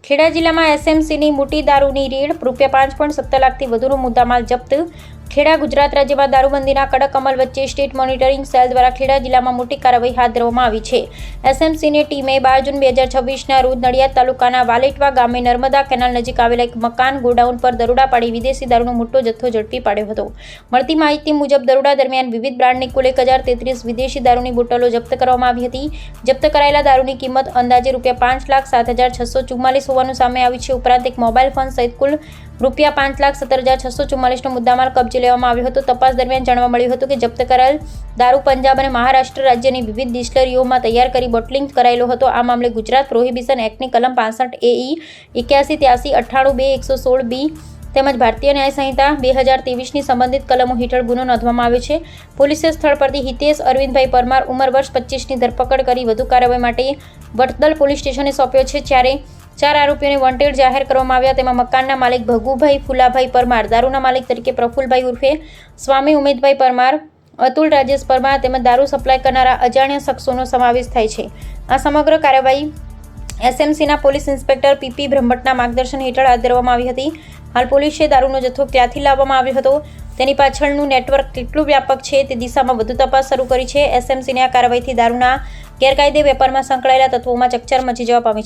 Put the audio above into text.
ખેડા જિલ્લામાં એસએમસીની મોટી દારૂની રેડ, ₹5.17 લાખથી વધુનો મુદ્દામાલ જપ્ત. ખેડા ગુજરાત રાજ્યમાં દારૂબંધીના કડક અમલ વચ્ચે સ્ટેટ મોનિટરિંગ સેલ દ્વારા ખેડા જિલ્લામાં મોટી કાર્યવાહી હાથ ધરવામાં આવી છે. એસએમસીની ટીમે 12 જૂન 2026ના રોજ નડિયાદ તાલુકાના વાલેટવા ગામે નર્મદા કેનાલ નજીક આવેલા એક મકાન ગોડાઉન પર દરોડા પાડી વિદેશી દારૂનો મોટો જથ્થો ઝડપી પાડ્યો હતો. મળતી માહિતી મુજબ દરોડા દરમિયાન વિવિધ બ્રાન્ડની કુલ 1033 વિદેશી દારૂની બોટલો જપ્ત કરવામાં આવી હતી. જપ્ત કરાયેલા દારૂની કિંમત અંદાજે ₹5,07,644 હોવાનું સામે આવી છે. ઉપરાંત એક મોબાઈલ ફોન સહિત કુલ ₹5,17,644નો મુદ્દામાલ કબજે લેવામાં આવ્યો હતો. તપાસ દરમિયાન જાણવા મળ્યું હતું કે જપ્ત કરાયેલ દારૂ પંજાબ અને મહારાષ્ટ્ર રાજ્યની વિવિધ ડિસ્ટિલરીઓમાં તૈયાર કરી બોટલિંગ કરાયેલો હતો. આ મામલે ગુજરાત પ્રોહિબિશન એક્ટની કલમ 65 AE 8183 98 116 B તેમજ ભારતીય ન્યાય સંહિતા 2023ની સંબંધિત કલમો હેઠળ ગુનો નોંધવામાં આવ્યો છે. પોલીસે સ્થળ પરથી હિતેશ અરવિંદભાઈ પરમાર ઉંમર વર્ષ 25ની ધરપકડ કરી વધુ કાર્યવાહી માટે વડદલ પોલીસ સ્ટેશને સોંપ્યો છે. જ્યારે 4 આરોપીઓને વોન્ટેડ જાહેર કરવામાં આવ્યા. તેમાં મકાનના માલિક ભગુભાઈ ફુલાભાઈ પરમાર, દારૂના માલિક તરીકે પ્રફુલભાઈ ઉર્ફે સ્વામી ઉમેદભાઈ પરમાર, અતુલ રાજેશ પરમાર તેમજ દારૂ સપ્લાય કરનારા અજાણ્યા શખ્સોનો સમાવેશ થાય છે. આ સમગ્ર કાર્યવાહી એસએમસીના પોલીસ ઇન્સ્પેક્ટર PP બ્રહ્મટના માર્ગદર્શન હેઠળ હાથ ધરવામાં આવી હતી. હાલ પોલીસે દારૂનો જથ્થો ક્યાંથી લાવવામાં આવ્યો હતો, તેની પાછળનું નેટવર્ક કેટલું વ્યાપક છે તે દિશામાં વધુ તપાસ શરૂ કરી છે. એસએમસીની આ કાર્યવાહીથી દારૂના ગેરકાયદે વેપારમાં સંકળાયેલા તત્વોમાં ચકચાર મચી જવા પામી છે.